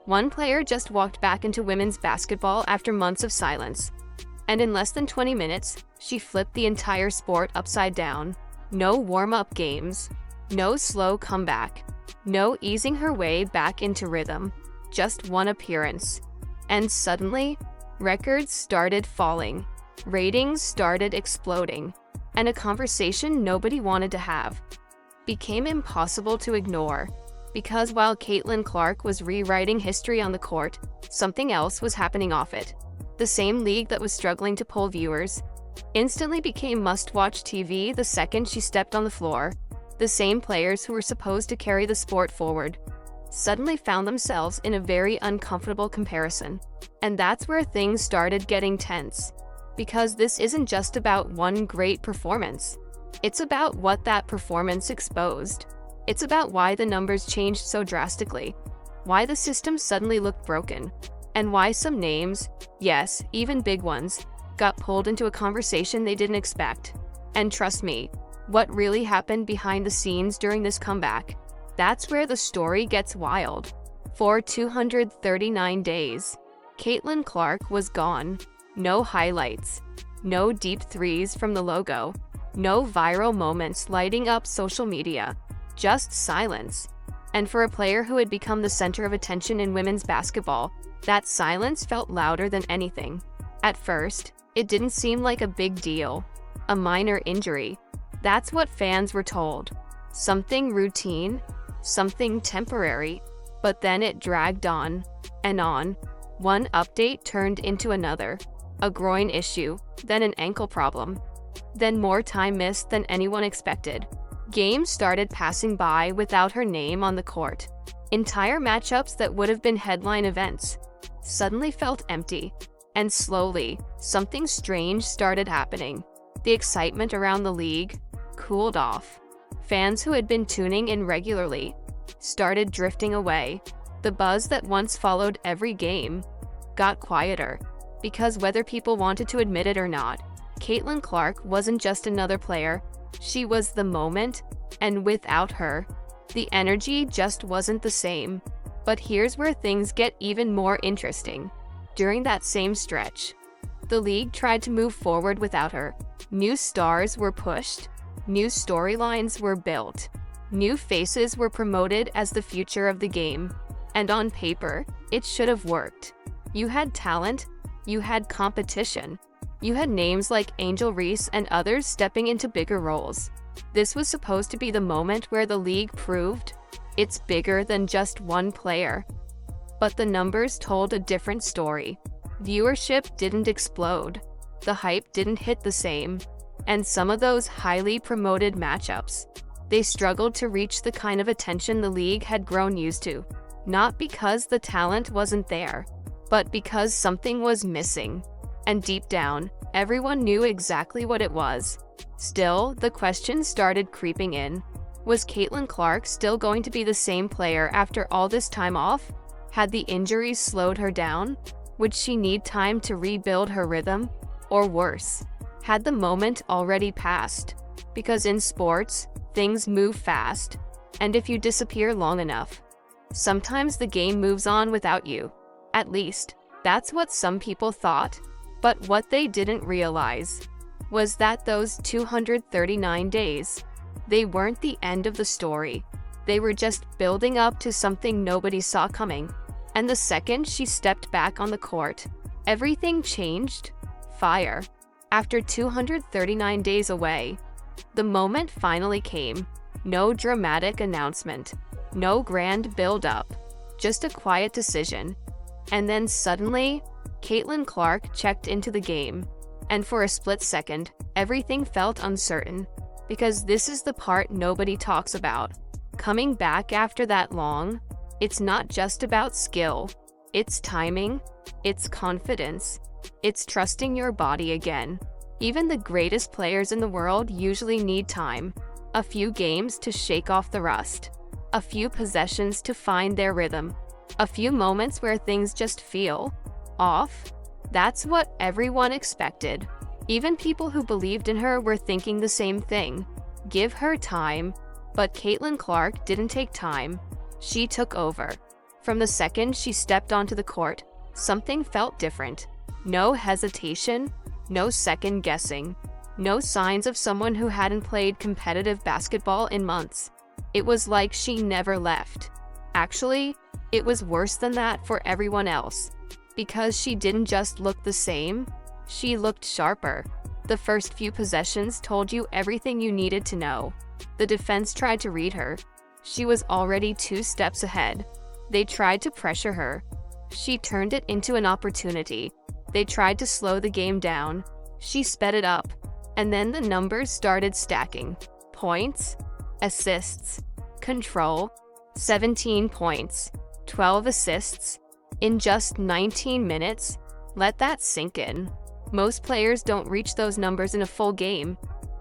One player just walked back into women's basketball after months of silence. And in less than 20 minutes, she flipped the entire sport upside down. No warm-up games, no slow comeback, no easing her way back into rhythm, just one appearance. And suddenly, records started falling, ratings started exploding, and a conversation nobody wanted to have became impossible to ignore. Because while Caitlin Clark was rewriting history on the court, something else was happening off it. The same league that was struggling to pull viewers instantly became must-watch TV the second she stepped on the floor. The same players who were supposed to carry the sport forward suddenly found themselves in a very uncomfortable comparison. And that's where things started getting tense. Because this isn't just about one great performance. It's about what that performance exposed. It's about why the numbers changed so drastically, why the system suddenly looked broken, and why some names, yes, even big ones, got pulled into a conversation they didn't expect. And trust me, what really happened behind the scenes during this comeback, that's where the story gets wild. For 239 days, Caitlin Clark was gone. No highlights, no deep threes from the logo, no viral moments lighting up social media, just silence. And for a player who had become the center of attention in women's basketball, that silence felt louder than anything. At first, it didn't seem like a big deal, a minor injury. That's what fans were told. Something routine, something temporary. But then it dragged on and on. One update turned into another. A groin issue, then an ankle problem, then more time missed than anyone expected. Games started passing by without her name on the court. Entire matchups that would have been headline events suddenly felt empty. And slowly, something strange started happening. The excitement around the league cooled off. Fans who had been tuning in regularly started drifting away. The buzz that once followed every game got quieter. Because whether people wanted to admit it or not, Caitlin Clark wasn't just another player. She was the moment, and without her, the energy just wasn't the same. But here's where things get even more interesting. During that same stretch, the league tried to move forward without her. New stars were pushed, new storylines were built, new faces were promoted as the future of the game. And on paper, it should have worked. You had talent, you had competition. You had names like Angel Reese and others stepping into bigger roles. This was supposed to be the moment where the league proved it's bigger than just one player. But the numbers told a different story. Viewership didn't explode. The hype didn't hit the same. And some of those highly promoted matchups, they struggled to reach the kind of attention the league had grown used to. Not because the talent wasn't there, but because something was missing. And deep down, everyone knew exactly what it was. Still, the question started creeping in. Was Caitlin Clark still going to be the same player after all this time off? Had the injuries slowed her down? Would she need time to rebuild her rhythm? Or worse, had the moment already passed? Because in sports, things move fast. And if you disappear long enough, sometimes the game moves on without you. At least, that's what some people thought. But what they didn't realize was that those 239 days, they weren't the end of the story. They were just building up to something nobody saw coming. And the second she stepped back on the court, everything changed. Fire. After 239 days away, the moment finally came. No dramatic announcement, no grand build-up, just a quiet decision. And then suddenly, Caitlin Clark checked into the game. And for a split second, everything felt uncertain. Because this is the part nobody talks about. Coming back after that long, it's not just about skill. It's timing, it's confidence, it's trusting your body again. Even the greatest players in the world usually need time. A few games to shake off the rust. A few possessions to find their rhythm. A few moments where things just feel off. That's what everyone expected. Even people who believed in her were thinking the same thing. Give her time. But Caitlin Clark didn't take time. She took over. From the second she stepped onto the court, something felt different. No hesitation, no second guessing, no signs of someone who hadn't played competitive basketball in months. It was like she never left. Actually, it was worse than that for everyone else. Because she didn't just look the same, she looked sharper. The first few possessions told you everything you needed to know. The defense tried to read her. She was already 2 steps ahead. They tried to pressure her. She turned it into an opportunity. They tried to slow the game down. She sped it up. And then the numbers started stacking. Points, assists, control, 17 points, 12 assists, in just 19 minutes. Let that sink in. Most players don't reach those numbers in a full game,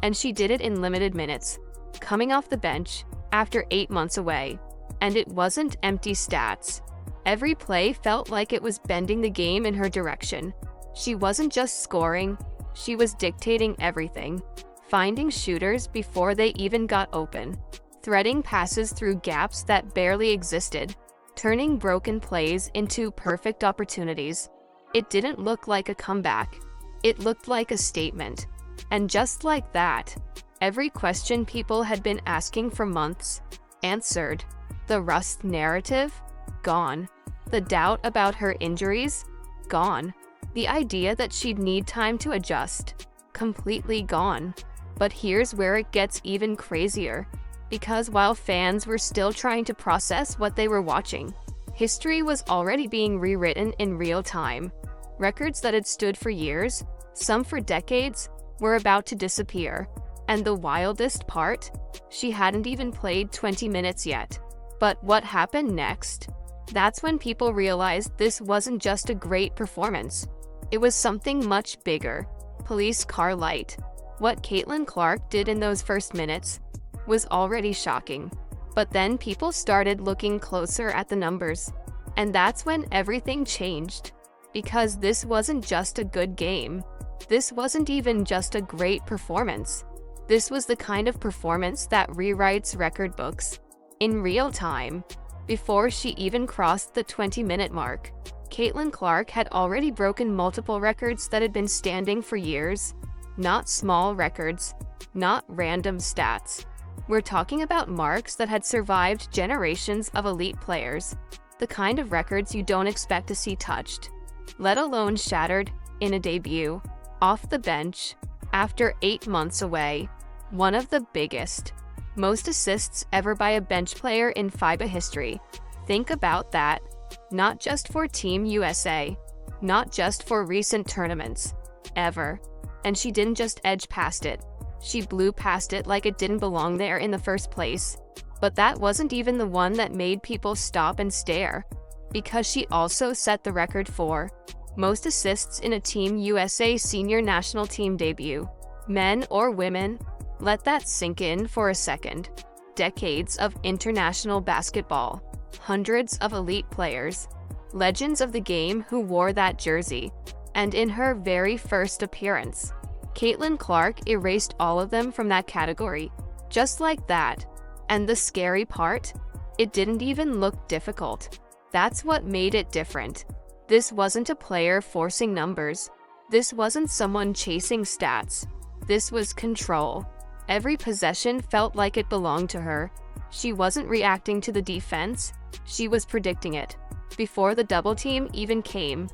and she did it in limited minutes, coming off the bench after 8 months away. And it wasn't empty stats. Every play felt like it was bending the game in her direction. She wasn't just scoring, she was dictating everything, finding shooters before they even got open, threading passes through gaps that barely existed, turning broken plays into perfect opportunities. It didn't look like a comeback. It looked like a statement. And just like that, every question people had been asking for months, answered. The rust narrative? Gone. The doubt about her injuries? Gone. The idea that she'd need time to adjust? Completely gone. But here's where it gets even crazier. Because while fans were still trying to process what they were watching, history was already being rewritten in real time. Records that had stood for years, some for decades, were about to disappear. And the wildest part? She hadn't even played 20 minutes yet. But what happened next? That's when people realized this wasn't just a great performance. It was something much bigger. Police car light. What Caitlin Clark did in those first minutes was already shocking. But then people started looking closer at the numbers. And that's when everything changed. Because this wasn't just a good game. This wasn't even just a great performance. This was the kind of performance that rewrites record books. In real time. Before she even crossed the 20-minute mark, Caitlin Clark had already broken multiple records that had been standing for years. Not small records, not random stats. We're talking about marks that had survived generations of elite players, the kind of records you don't expect to see touched, let alone shattered in a debut, off the bench, after 8 months away. One of the biggest, most assists ever by a bench player in FIBA history. Think about that. Not just for Team USA, not just for recent tournaments, ever. And she didn't just edge past it. She blew past it like it didn't belong there in the first place. But that wasn't even the one that made people stop and stare. Because she also set the record for most assists in a Team USA senior national team debut. Men or women? Let that sink in for a second. Decades of international basketball. Hundreds of elite players. Legends of the game who wore that jersey. And in her very first appearance, Caitlin Clark erased all of them from that category. Just like that. And the scary part? It didn't even look difficult. That's what made it different. This wasn't a player forcing numbers. This wasn't someone chasing stats. This was control. Every possession felt like it belonged to her. She wasn't reacting to the defense. She was predicting it. Before the double team even came,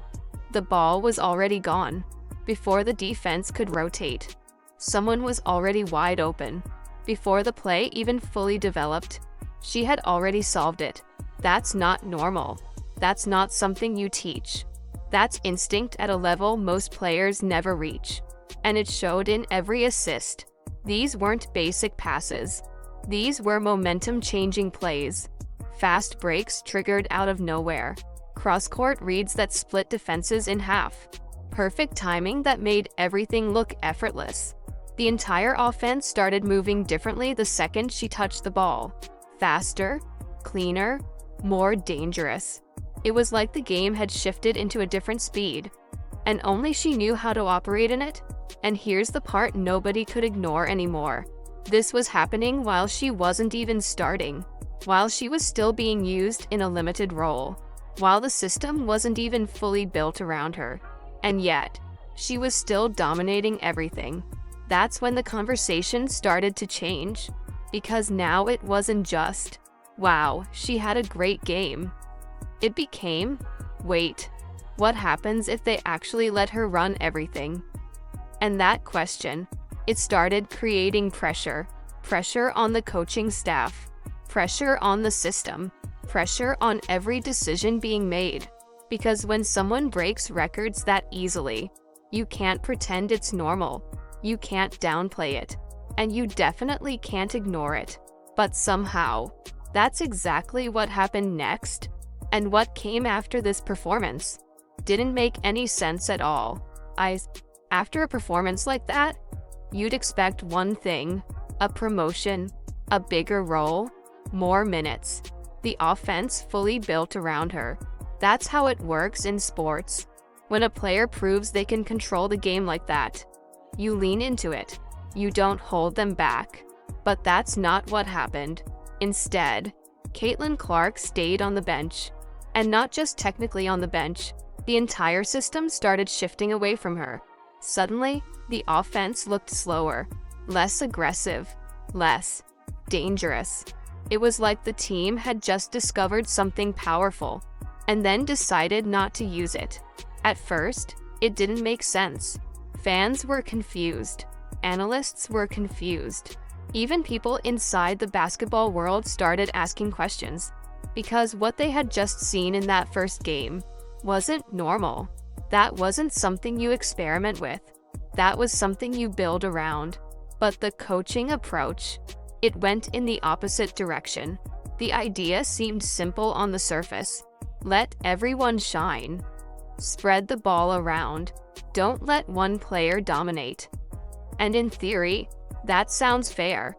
the ball was already gone. Before the defense could rotate, someone was already wide open. Before the play even fully developed, she had already solved it. That's not normal. That's not something you teach. That's instinct at a level most players never reach. And it showed in every assist. These weren't basic passes. These were momentum-changing plays. Fast breaks triggered out of nowhere. Cross-court reads that split defenses in half. Perfect timing that made everything look effortless. The entire offense started moving differently the second she touched the ball. Faster, cleaner, more dangerous. It was like the game had shifted into a different speed. And only she knew how to operate in it. And here's the part nobody could ignore anymore. This was happening while she wasn't even starting. while she was still being used in a limited role, while the system wasn't even fully built around her. And yet, she was still dominating everything. That's when the conversation started to change, because now it wasn't just, wow, she had a great game. It became, wait, what happens if they actually let her run everything? And that question, it started creating pressure. Pressure on the coaching staff, pressure on the system, pressure on every decision being made. Because when someone breaks records that easily, you can't pretend it's normal. You can't downplay it. And you definitely can't ignore it. But somehow, that's exactly what happened next. And what came after this performance didn't make any sense at all. After a performance like that, you'd expect one thing: a promotion, a bigger role, more minutes, the offense fully built around her. That's how it works in sports. When a player proves they can control the game like that, you lean into it. You don't hold them back. But that's not what happened. Instead, Caitlin Clark stayed on the bench. And not just technically on the bench, the entire system started shifting away from her. Suddenly, the offense looked slower, less aggressive, less dangerous. It was like the team had just discovered something powerful and then decided not to use it. At first, it didn't make sense. Fans were confused. Analysts were confused. Even people inside the basketball world started asking questions, because what they had just seen in that first game wasn't normal. That wasn't something you experiment with. That was something you build around. But the coaching approach, it went in the opposite direction. The idea seemed simple on the surface. Let everyone shine. Spread the ball around. Don't let one player dominate. And in theory, that sounds fair.